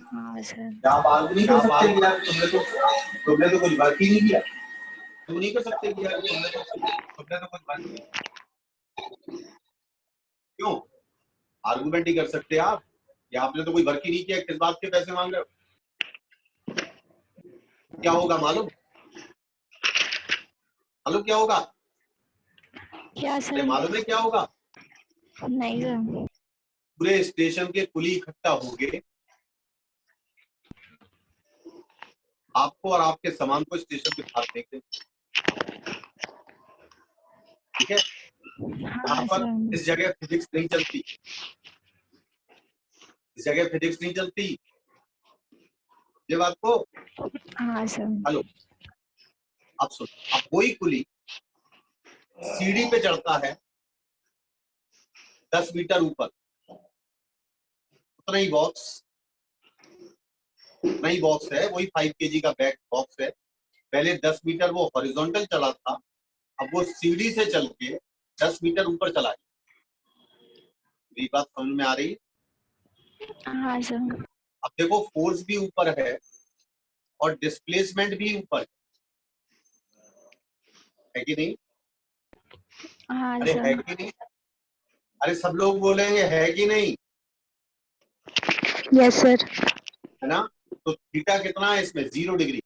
हाँ सर। क्या आप आर्गू नहीं कर सकते कि यार तुमने तो कुछ वर्क ही नहीं किया। तुम नहीं कर सकते कि यार तुमने तो कुछ वर्क नहीं किया। क्यों आर्गूमेंट ही कर सकते आप या आपने तो कोई वर्क ही नहीं किया, किस बात के पैसे मांग रहे हो? क्या होगा मालूम? मालूम क्या होगा? क्या सर? मालूम है क्या होगा? नहीं सर। पूरे स्टेशन के कुली इकट्ठा होंगे, आपको और आपके सामान को स्टेशन के बाहर फेंक देंगे। ठीक है, यहाँ पर इस जगह फिजिक्स नहीं चलती, इस जगह फिजिक्स नहीं चलती, ये बात को। हाँ सर। हेलो, अब सुन, अब कोई कुली सीढ़ी पे चढ़ता है 10 मीटर ऊपर, उतना ही बॉक्स है, वही 5 kg का बैक बॉक्स है। पहले 10 मीटर वो हॉरिजॉन्टल चला था, अब वो सीढ़ी से चल के 10 मीटर ऊपर चला गया। मेरी बात समझ में आ रही है? हाँ सर। अब देखो, फोर्स भी ऊपर है और डिस्प्लेसमेंट भी ऊपर है कि नहीं? हाँ अरे है सर। कि नहीं? अरे सब लोग बोलेंगे है कि नहीं? Yes sir. है ना? तो थीटा कितना है इसमें? 0 डिग्री।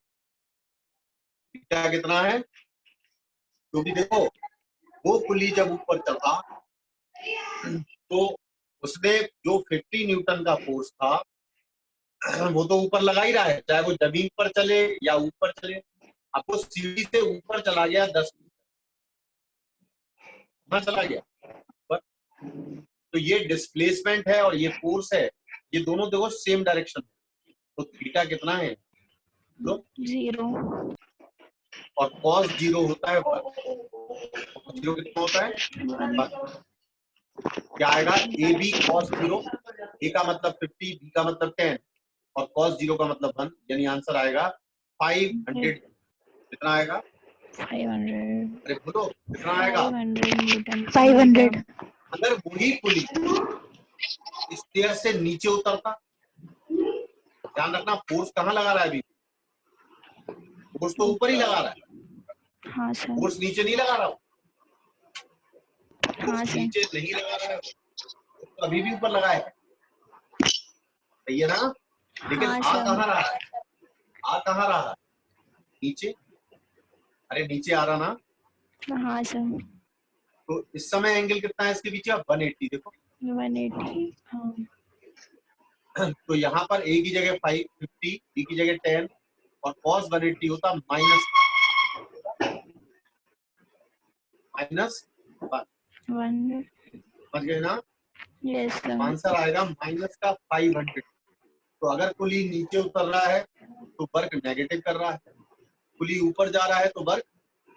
थीटा कितना है? क्योंकि देखो, वो पुली जब ऊपर चढ़ा तो उसने जो 50 न्यूटन का फोर्स था वो तो ऊपर लगा ही रहा है, चाहे वो जमीन पर चले या ऊपर चले। अब वो सीढ़ी से ऊपर चला गया 10 मीटर चला गया ऊपर, तो ये डिस्प्लेसमेंट है और ये फोर्स है, ये दोनों देखो सेम डायरेक्शन है। तो थीटा कितना है? 0। और कॉस 0 होता है 1। कॉस 0 कितना होता है? 1। क्या आएगा? ए बी कॉस 0, ए का मतलब 50, बी का मतलब 10 और कॉस 0 का मतलब 1, यानी आंसर आएगा 500। कितना आएगा? 500। अरे बोलो कितना आएगा? 500 न्यूटन। 500। अगर वही पुली स्टेयर से नीचे उतरता, ध्यान रखना फोर्स कहाँ लगा रहा है अभी, फोर्स तो ऊपर ही लगा रहा है, हाँ सर। फोर्स नीचे नहीं लगा रहा हूँ, हाँ फोर्स सर। नीचे नहीं लगा रहा है, तो अभी भी ऊपर लगा है, सही है ना? लेकिन हाँ आ सर। कहाँ रहा है? आ कहाँ रहा है? नीचे। अरे नीचे आ रहा ना। हाँ सर। तो इस समय एंगल कितना है इसके पीछे? 180 देखो। 180। हाँ। तो यहाँ पर ए की जगह 550, बी की जगह 10 और cos 180 होता माइनस 1। 1। समझ गए ना? Yes sir. आंसर आएगा माइनस का 500। तो अगर कुली नीचे उतर रहा है तो वर्क नेगेटिव कर रहा है, कुली ऊपर जा रहा है तो वर्क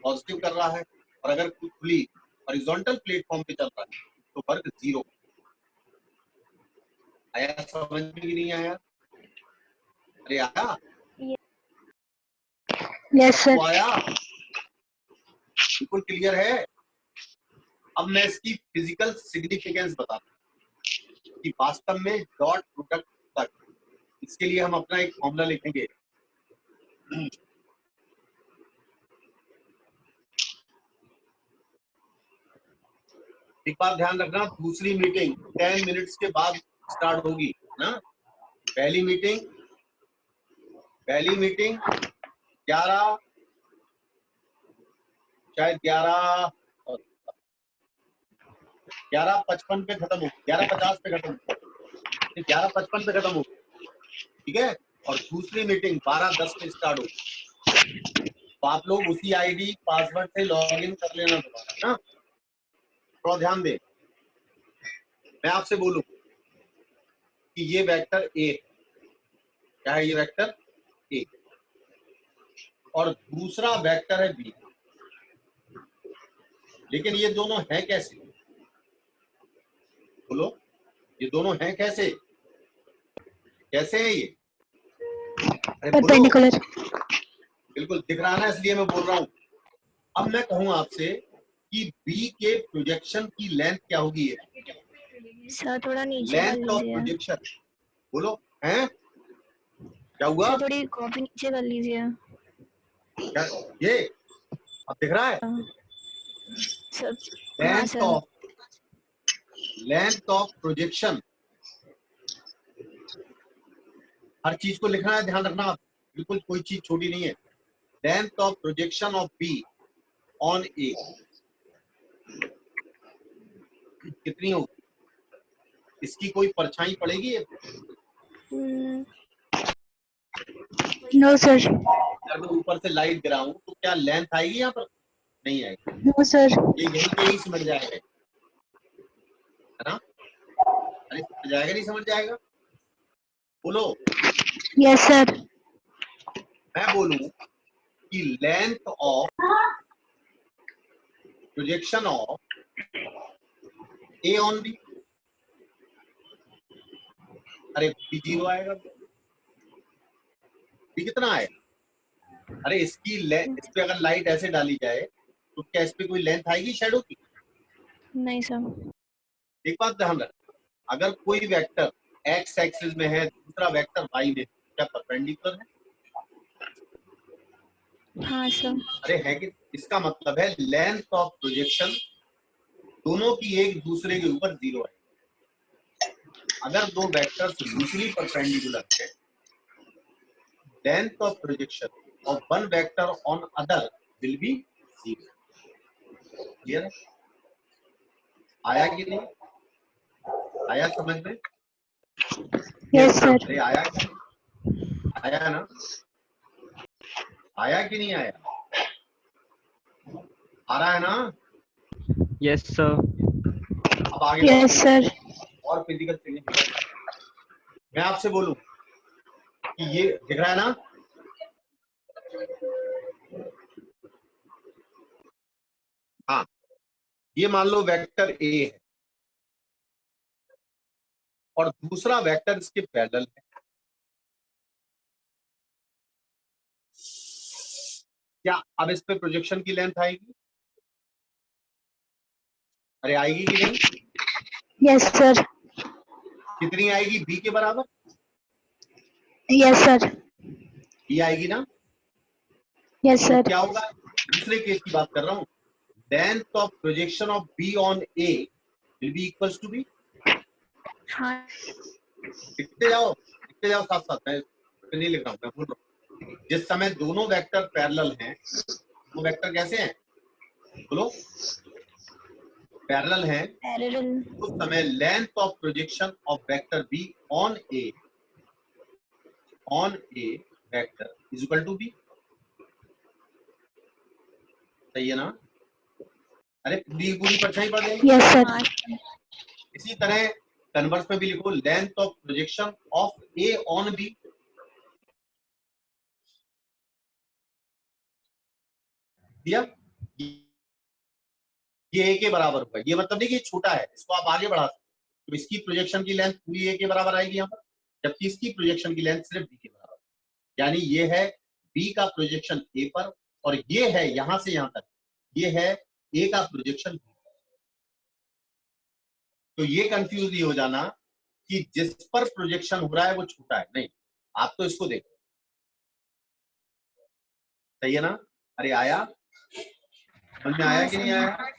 पॉजिटिव कर रहा है, और अगर कुली हॉरिजॉन्टल प्लेटफॉर्म पे चल रहा है तो वर्क 0। आया समझ में कि नहीं आया? अरे आया? Yes sir. तो आया, बिल्कुल क्लियर है। अब मैं इसकी फिजिकल सिग्निफिकेंस बताता हूँ कि वास्तव में डॉट प्रोडक्ट तक, इसके लिए हम अपना एक फॉर्मूला लिखेंगे। एक बात ध्यान रखना, दूसरी मीटिंग 10 मिनट्स के बाद स्टार्ट होगी ना। पहली मीटिंग 11, शायद 11:55 पे खत्म होगी, 11:50 पे खत्म होगी, 11:55 पे खत्म होगी, ठीक है। और दूसरी मीटिंग 12:10 पे स्टार्ट होगी। तो आप लोग उसी आईडी पासवर्ड से लॉग इन कर लेना दोबारा ना। थोड़ा ध्यान दे, मैं आपसे बोलूं कि ये वेक्टर ए, क्या है ये वेक्टर ए, और दूसरा वेक्टर है बी, लेकिन ये दोनों हैं कैसे? बोलो, ये दोनों हैं कैसे? कैसे है ये? अरे बोलो। परपेंडिकुलर। बिल्कुल दिख रहा ना, इसलिए मैं बोल रहा हूं। अब मैं कहूं आपसे कि बी के प्रोजेक्शन की लेंथ क्या होगी? सर थोड़ा नीचे कर लेंथ ऑफ लीजिए। प्रोजेक्शन, बोलो हैं? क्या हुआ? सर थोड़ी कॉपी नीचे कर लीजिए। क्या ये अब दिख रहा है? सर हाँ लेंथ सर। ऑफ प्रोजेक्शन, हर चीज को लिखना है, ध्यान रखना आप, बिल्कुल कोई चीज छोटी नहीं है। Length of projection of B on A कितनी होगी? इसकी कोई परछाई पड़ेगी? No sir. अगर मैं ऊपर से लाइट गिराऊं तो क्या लेंथ आएगी यहाँ पर? नहीं आएगी। No sir. ये यही के ही समझ जाएगा, है ना? अरे समझ जाएगा, नहीं समझ जाएगा? बोलो। Yes sir. मैं बोलूं कि length of projection of A on B, अरे बी 0 आएगा। बी कितना है? अरे इसकी इस पे अगर लाइट ऐसे डाली जाए तो क्या इस पे कोई लेंथ आएगी शैडो की? नहीं सर। एक बात ध्यान रख, अगर कोई वेक्टर एक्स एक्सिस में है, दूसरा वेक्टर वाई में, क्या परपेंडिकुलर है? हाँ सर। अरे है कि? इसका मतलब है लेंथ ऑफ प्रोजेक्शन दोनों की एक दूसरे के ऊपर 0 है। अगर दो वेक्टर्स म्यूचुअली परपेंडिकुलर है, length of projection of one vector on other will be 0। Clear है? आया कि नहीं? आया समझ में? Yes sir. अरे आया कि नहीं? आया ना? आया कि नहीं आया? आ रहा है ना? Yes sir. अब आगे यस सर। और फिजिकल सिग्निफिकेंस। मैं आपसे बोलूं कि ये दिख रहा है ना? हाँ, ये मान लो वेक्टर ए है और दूसरा वेक्टर इसके पैरेलल है। क्या अब इस पे प्रोजेक्शन की लेंथ आएगी? अरे आएगी कि नहीं? Yes sir. कितनी आएगी? बी के बराबर। Yes sir. बी आएगी ना? यस तो सर। क्या होगा? दूसरे केस की बात कर रहा हूं। Length of projection of B on A will be equals to B. हाँ लिखते जाओ साथ साथ, मैं नहीं लिख रहा हूं, मैं बोल रहा हूं। जिस समय दोनों वेक्टर पैरेलल हैं, वो वेक्टर कैसे हैं? बोलो। पैरेलल हैं, पैरेलल। उस समय length of projection of vector B on A vector is equal to B. सही है ना? अरे पूरी पूरी परछाई पड़ जाएगी। Yes sir. इसी तरह कन्वर्स में भी लिखो, length of projection of A on B. दिया? ये ए के बराबर होगा। ये मतलब नहीं कि छोटा है, इसको आप आगे बढ़ा सकते हो। तो इसकी प्रोजेक्शन की लेंथ पूरी ए के बराबर आएगी यहाँ पर, जबकि इसकी प्रोजेक्शन की लेंथ सिर्फ बी के बराबर। यानी ये है बी का प्रोजेक्शन ए पर, और ये है यहां से यहां तक, ये है ए का प्रोजेक्शन बी। तो ये कंफ्यूज नहीं हो जाना कि जिस पर प्रोजेक्शन हो रहा है वो छोटा है, नहीं। आप तो इसको देखो। सही है ना? अरे आया समझ में? आया हाँ कि नहीं सर। आया?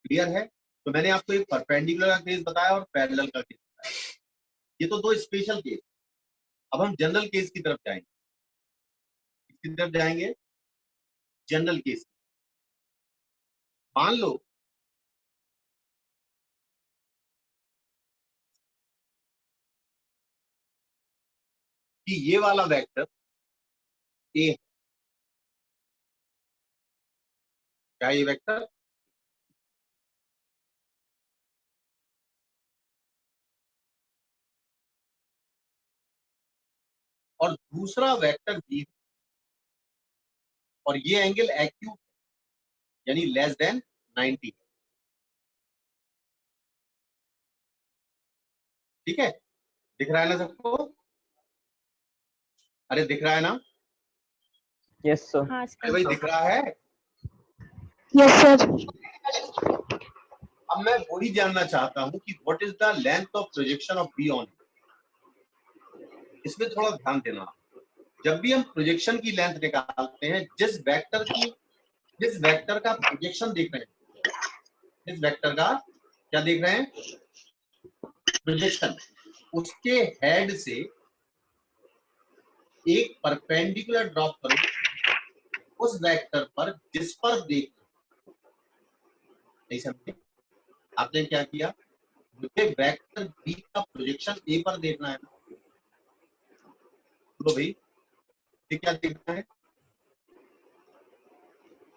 क्लियर है? तो मैंने आपको एक परपेंडिकुलर का केस बताया और पैरेलल का केस बताया। ये तो दो स्पेशल केस। अब हम जनरल केस की तरफ जाएंगे। किसकी तरफ जाएंगे? General case. मान लो कि ये वाला वेक्टर ए है। क्या ये वेक्टर? और दूसरा वेक्टर बी, और ये एंगल एक्यूट यानी लेस देन 90। ठीक है? दिख रहा है ना सबको? अरे दिख रहा है ना? Yes sir. हाँ अरे भाई दिख रहा है? Yes sir. अब मैं वही जानना चाहता हूं कि what is the length of projection of B on. इसमें थोड़ा ध्यान देना। जब भी हम प्रोजेक्शन की लेंथ निकालते हैं, जिस वेक्टर का प्रोजेक्शन देख रहे हैं, जिस वेक्टर का क्या देख रहे हैं, प्रोजेक्शन, उसके हेड से एक परपेंडिकुलर ड्रॉप करो उस वेक्टर पर जिस पर देखना। नहीं समझे? आपने क्या किया, मुझे वेक्टर बी का प्रोजेक्शन ए पर देखना है। बोलो भाई, ये क्या देखना है,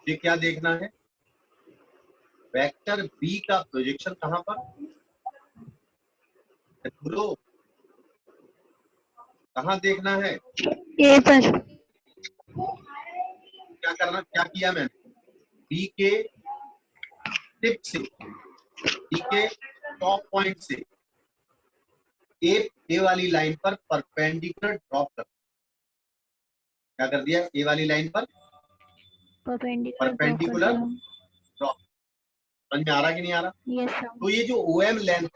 ये क्या देखना है, वेक्टर बी का प्रोजेक्शन कहां पर, बोलो कहां देखना है। ए पर। क्या करना, क्या किया मैंने, बी के टिप से, बी के टॉप पॉइंट से ए वाली लाइन पर परपेंडिकुलर ड्रॉप कर, क्या कर दिया, ए वाली लाइन पर परपेंडिकुलर ड्रॉप। समझ में आ रहा कि नहीं आ रहा? Yes sir. तो ये जो OM लेंथ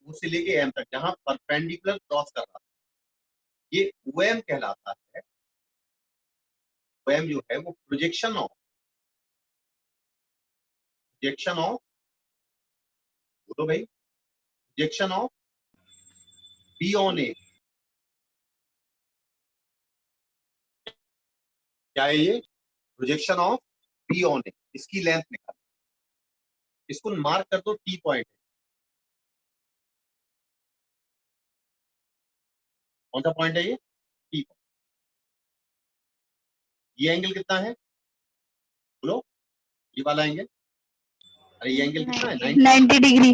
उससे लेके एम तक जहां परपेंडिकुलर क्रॉस कर रहा है, ये OM कहलाता है। OM जो है वो प्रोजेक्शन ऑफ बोलो भाई, प्रोजेक्शन ऑफ बी ऑन ए। क्या है ये, प्रोजेक्शन ऑफ बी ऑन ए, इसकी लेंथ निकाल, इसको मार्क कर दो, टी पॉइंट। कौन सा पॉइंट है ये, टी पॉइंट। ये एंगल कितना है, बोलो, ये वाला एंगल, अरे ये एंगल कितना है, 90 डिग्री।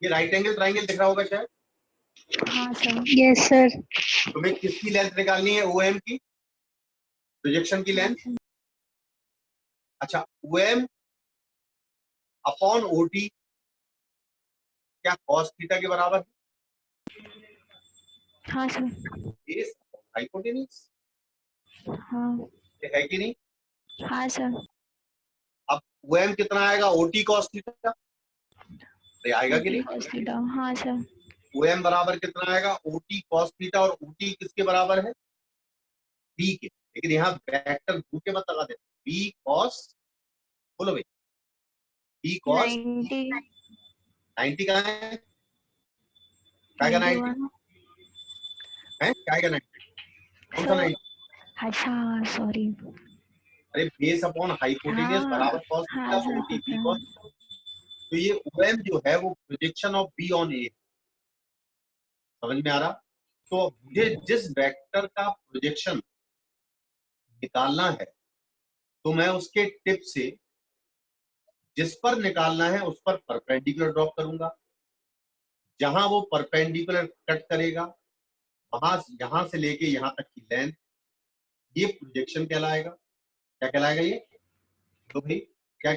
ये राइट एंगल ट्राइंगल दिख रहा होगा शायद। हाँ सर। Yes sir. तुम्हें किसकी लेंथ निकालनी है, OM की, प्रोजेक्शन की लेंथ। अच्छा, OM अपॉन OT क्या cos थीटा के बराबर है, हाँ सर। बेस हाइपोटेन्यूज, हाँ। है कि नहीं? हाँ सर। अब OM कितना आएगा, OT cos थीटा, अरे आएगा कि नहीं? cos theta. हाँ सर। OM बराबर कितना आएगा, OT cos थीटा, और OT किसके बराबर है, B के। लेकिन यहाँ वेक्टर घूम के मत लगा दे, B cos, बोलो भाई, B cos 90 90 कहाँ है, क्या 90 91 है, क्या 90, कौन सा सर। 90? अच्छा सॉरी। अरे बेस अपॉन हाइपोटेन्यूज हाँ बराबर cos हाँ थीटा सर OT B पता। cos। तो ये OM जो है वो projection of B on A, समझ में आ रहा? तो मुझे जिस वेक्टर का प्रोजेक्शन निकालना है, तो मैं उसके टिप से जिस पर निकालना है उस पर परपेंडिकुलर ड्रॉप करूंगा, जहां वो परपेंडिकुलर कट करेगा वहां यहां से लेके यहां तक की लेंथ, ये प्रोजेक्शन कहलाएगा। क्या कहलाएगा ये, तो भाई क्या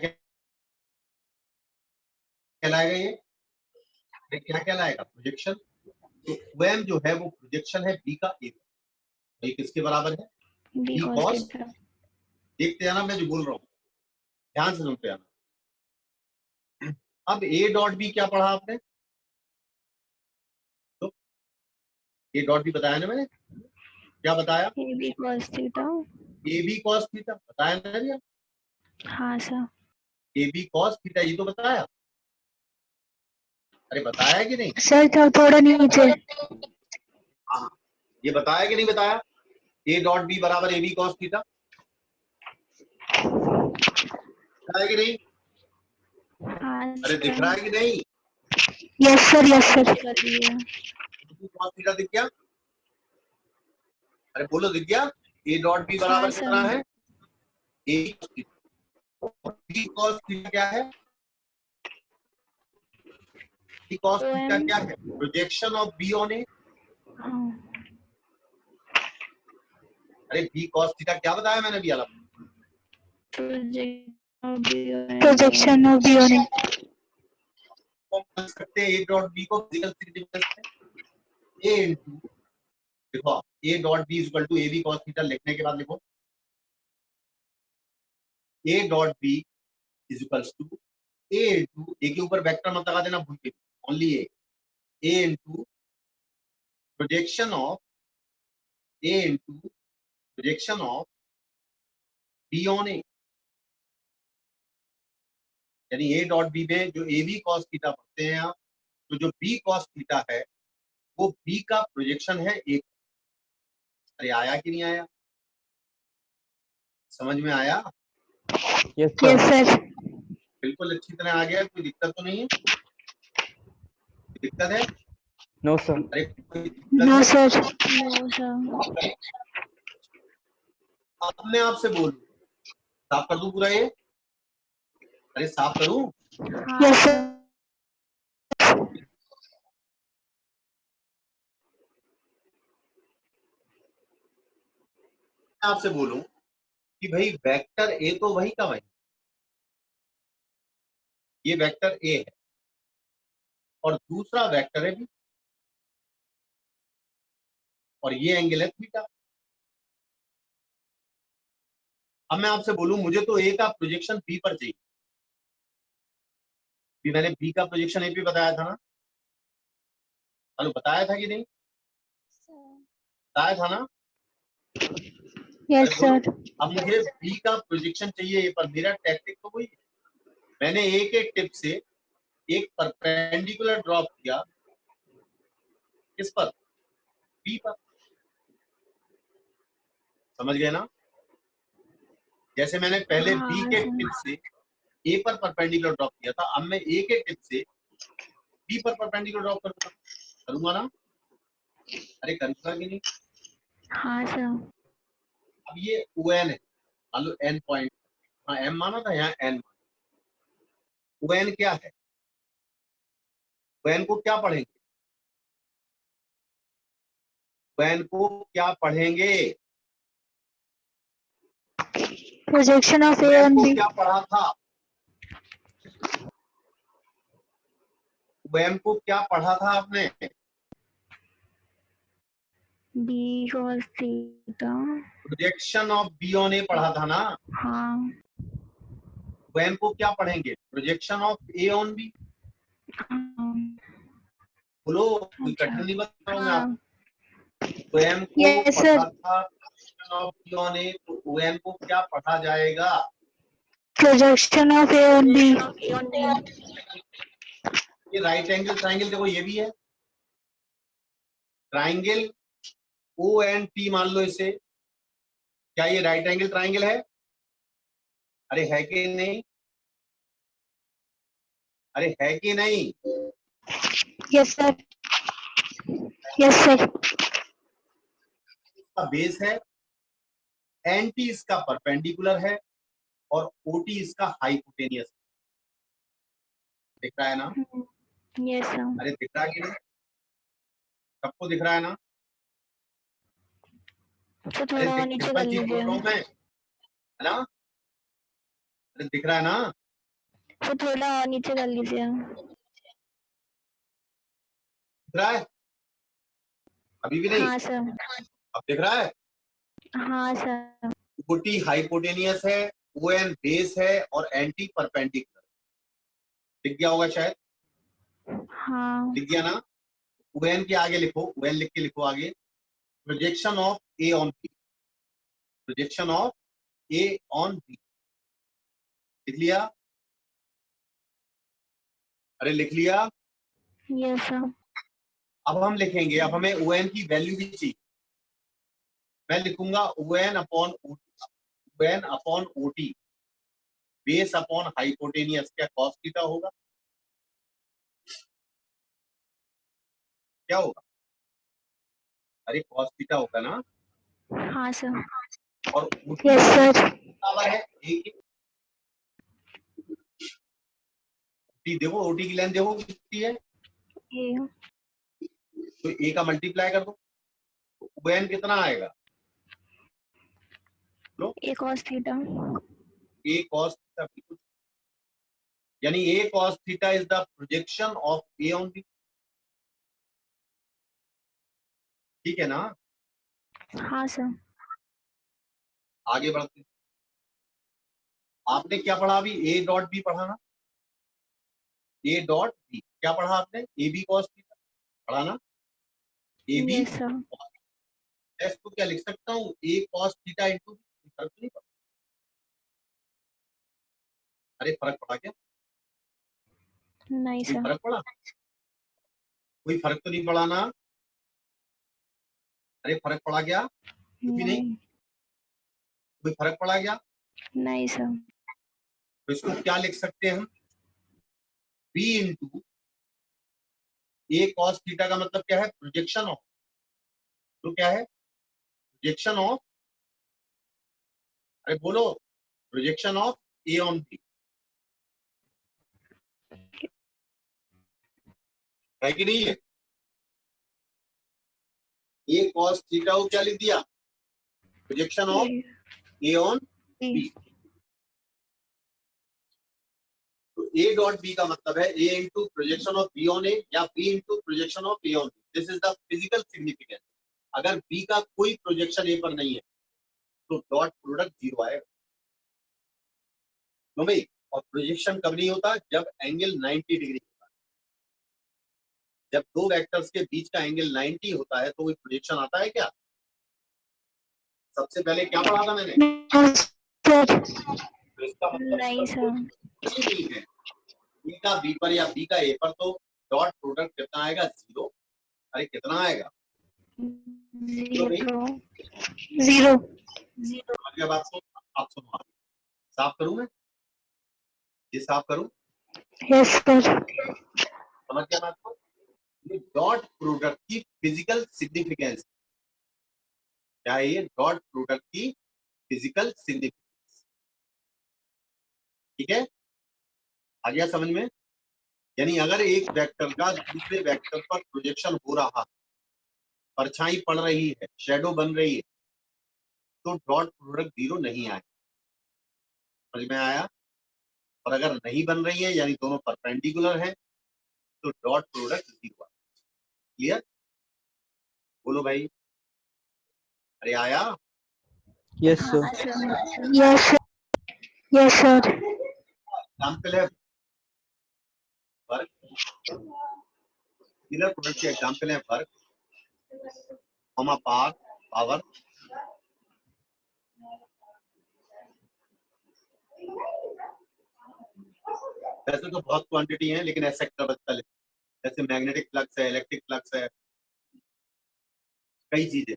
कहलाएगा ये क्या कहलाएगा, प्रोजेक्शन। तो OM जो है वो प्रोजेक्शन है B का A, ये किसके बराबर है, B B cos cos। Theta. देखते जाना मैं जो बोल रहा हूँ, ध्यान से सुनते जाना। अब A डॉट B क्या पढ़ा आपने, तो A डॉट B बताया ना मैंने, क्या बताया, A B cos theta. AB cos theta बताया ना भैया, हाँ सर। AB cos थीटा ये तो बताया, अरे बताया कि नहीं? सर था थोड़ा नीचे। हाँ, ये बताया कि नहीं बताया, A डॉट B बराबर AB cos थीटा, बताया कि नहीं? हाँ अरे दिख रहा है कि नहीं, yes sir yes sir. AB cos theta दिख गया, अरे बोलो दिख गया। A डॉट B हाँ बराबर सर। कितना है, A cos थीटा, और B cos थीटा क्या है, B cos थीटा क्या है, projection of B on A। अरे B cos थीटा क्या बताया मैंने भी अलग, projection of B on A. लिख सकते हैं A डॉट B को फिजिकल सिग्निफिकेंस में A इंटू, देखो A dot B equal to AB cos theta लिखने के बाद लिखो A dot B is equals to A into, A के ऊपर वेक्टर मत लगा देना भूल के, only A into projection of A into projection of B on A, यानी A डॉट B में जो AB cos थीटा पढ़ते हैं आप, तो जो B cos थीटा है वो B का प्रोजेक्शन है A। अरे आया कि नहीं आया, समझ में आया? Yes, Yes, sir. sir. बिल्कुल अच्छी तरह आ गया, कोई दिक्कत तो नहीं है? कोई दिक्कत है? No, sir. अरे कोई दिक्कत No, है? sir. No, sir. अपने आप से बोल, साफ कर दूं पूरा ये? अरे साफ करूं? Yes, sir. आपसे बोलूं कि भाई वेक्टर ए तो वही का वही, ये वेक्टर ए है और दूसरा वेक्टर है बी, और ये एंगल है थीटा। अब मैं आपसे बोलूं मुझे तो ए का प्रोजेक्शन बी पर चाहिए, भी मैंने बी का प्रोजेक्शन ए पे बताया था ना? हेलो, बताया था कि नहीं? बताया था ना? Yes, अरे बोलो। sir. अब मुझे बी का प्रोजेक्शन चाहिए ए पर, मेरा टैक्टिक तो वही है, मैंने ए के टिप से एक परपेंडिकुलर ड्रॉप किया, किस पर? बी पर। समझ गए ना? जैसे मैंने पहले बी हाँ, के sir. टिप से ए पर परपेंडिकुलर ड्रॉप किया था, अब मैं ए के टिप से बी पर परपेंडिकुलर ड्रॉप करूंगा ना? अरे करूंगा कि नहीं? हाँ, sir. अब ये ओ एन है, मान लो एन पॉइंट, हाँ एम माना था, यहाँ एन माना। ओ एन क्या है? ओ एन को क्या पढ़ेंगे? ओ एन को क्या पढ़ेंगे? Projection of O A N on को B. क्या पढ़ा था? ओ एन को क्या पढ़ा था आपने? B cos theta. Projection of B on A पढ़ा था ना? हाँ. ओ एन को क्या पढ़ेंगे? Projection of A on B. बोलो, कोई अच्छा. कठिन नहीं बता रहा हूं मैं आपको। हाँ. ओ एन को Yes, पढ़ा sir. था प्रोजेक्शन ऑफ बी ऑन ए, तो ओ एन को क्या पढ़ा जाएगा? Projection of A on B. A on B. ये राइट एंगल ट्राइंगल देखो, ये भी है ट्राइंगल ओ एन टी, मान लो इसे, क्या ये राइट एंगल ट्राइंगल है? अरे है कि नहीं? अरे है कि नहीं? Yes, sir. Yes, sir. इसका बेस है, एन टी इसका परपेंडिकुलर है, और ओ टी इसका हाइपोटेनियस। दिख रहा है ना? Yes, sir. अरे दिख रहा है कि नहीं? सबको दिख रहा है ना? तो अरे थोड़ा नीचे सिंपल कर चीज बोल रहा हूं लीजिए. मैं, है ना? अरे दिख रहा है ना? तो थोड़ा और नीचे कर लीजिए. दिख रहा है? अभी भी नहीं? हाँ, sir. अब दिख रहा है? हाँ, sir. ओ टी हाइपोटेनियस है, ओ एन बेस है, और एन टी परपेंडिकुलर। दिख गया होगा शायद, हाँ. दिख गया ना? ओ एन के आगे लिखो, ओ एन लिख के लिखो आगे, projection of A on B, projection of A on B. लिख लिया? अरे लिख लिया? Yes, sir. अब हम लिखेंगे, अब हमें ओ एन की वैल्यू भी चाहिए। मैं लिखूंगा O N upon O T, O N upon O T base upon hypotenuse, क्या कॉस थीटा होगा? क्या होगा? अरे कॉस थीटा होगा ना? हाँ, sir. और ओ टी Yes, sir. बराबर है ए के। टी देखो, ओ टी की लेंथ देखो कितनी है, A. तो ए का मल्टीप्लाई कर दो, ओ एन कितना आएगा? A cos theta. A cos theta, बिल्कुल, यानी A cos theta is the projection of A on B. ठीक है ना? हाँ, sir. आगे बढ़ते हैं। आपने क्या पढ़ा अभी? ए डॉट बी पढ़ा ना? ए डॉट बी क्या पढ़ा आपने? ए बी कॉस थीटा पढ़ा ना? A B Yes, sir. मैं इसको क्या लिख सकता हूँ, a cos थीटा इंटू फर्क तो नहीं पड़ा? अरे फर्क पड़ा क्या? नहीं कोई सर। फर्क पड़ा? कोई फर्क तो नहीं पड़ा ना? अरे फर्क पड़ा क्या? कुछ भी नहीं, नहीं कोई फर्क पड़ा क्या? नहीं सर। तो इसको क्या लिख सकते हैं हम, b into a cos theta का मतलब क्या है, प्रोजेक्शन ऑफ, तो क्या है, प्रोजेक्शन ऑफ, अरे बोलो, projection of a on b, है कि नहीं है? a cos थीटा को क्या लिख दिया, projection of a on b। तो a डॉट b का मतलब है a into projection of b on a या b into projection of a on b। This is the physical significance. अगर b का कोई प्रोजेक्शन a पर नहीं है तो डॉट प्रोडक्ट जीरो आएगा, तो भाई, और प्रोजेक्शन कब नहीं होता, जब एंगल 90 डिग्री होता है। जब दो वेक्टर्स के बीच का एंगल 90 होता है तो कोई प्रोजेक्शन आता है क्या? सबसे पहले क्या पढ़ा था मैंने? No, sir. तो इसका मतलब नहीं इसका सर। कोई नहीं है, b का b पर या b का a पर, तो डॉट प्रोडक्ट कितना आएगा, जीरो। अरे कितना आएगा, जीरो नहीं, जीरो 0. समझ गया बात को? आप सुनो आगे। साफ करूं मैं, ये साफ करूं, Yes, sir. समझ गया बात को? ये डॉट प्रोडक्ट की फिजिकल सिग्निफिकेंस, क्या है ये, डॉट प्रोडक्ट की फिजिकल सिग्निफिकेंस। ठीक है, आ गया समझ में? यानी अगर एक वेक्टर का दूसरे वेक्टर पर प्रोजेक्शन हो रहा है, परछाई पड़ रही है, शेडो बन रही है, तो डॉट प्रोडक्ट जीरो नहीं आएगा। समझ में आया? और अगर नहीं बन रही है यानी दोनों परपेंडिकुलर है तो डॉट प्रोडक्ट जीरो आएगा। क्लियर? बोलो भाई, अरे आया? Yes, sir. हाँ sir. Yes, sir. Yes, sir. Example है वर्क, स्केलर प्रोडक्ट के एग्जाम्पल है वर्क, कॉमा पावर, पावर, वैसे तो बहुत क्वांटिटी है लेकिन ऐसा सेक्टर बचता है, जैसे मैग्नेटिक फ्लक्स है, इलेक्ट्रिक फ्लक्स है, कई चीजें,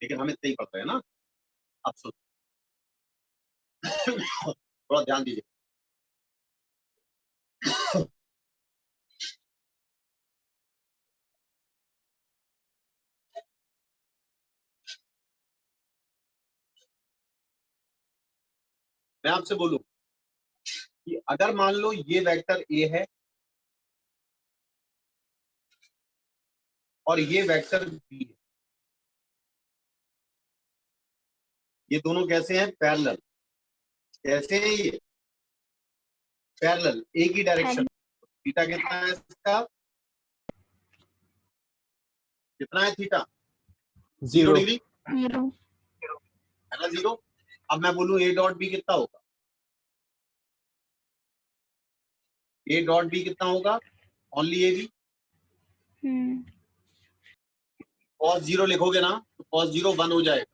लेकिन हमें इतना ही पड़ता है ना। अब सुन, थोड़ा ध्यान दीजिए। मैं आपसे बोलूं कि अगर मान लो ये वेक्टर ए है और ये वेक्टर बी है, ये दोनों कैसे हैं, पैरेलल। कैसे हैं ये, पैरेलल, एक ही डायरेक्शन। थीटा कितना है इसका, कितना है थीटा, 0 Zero. डिग्री जीरो है ना, 0। अब मैं बोलूं ए डॉट बी कितना होगा, ए डॉट बी कितना होगा, ओनली ए बी। cos 0 लिखोगे ना तो cos 0 1 हो जाएगा,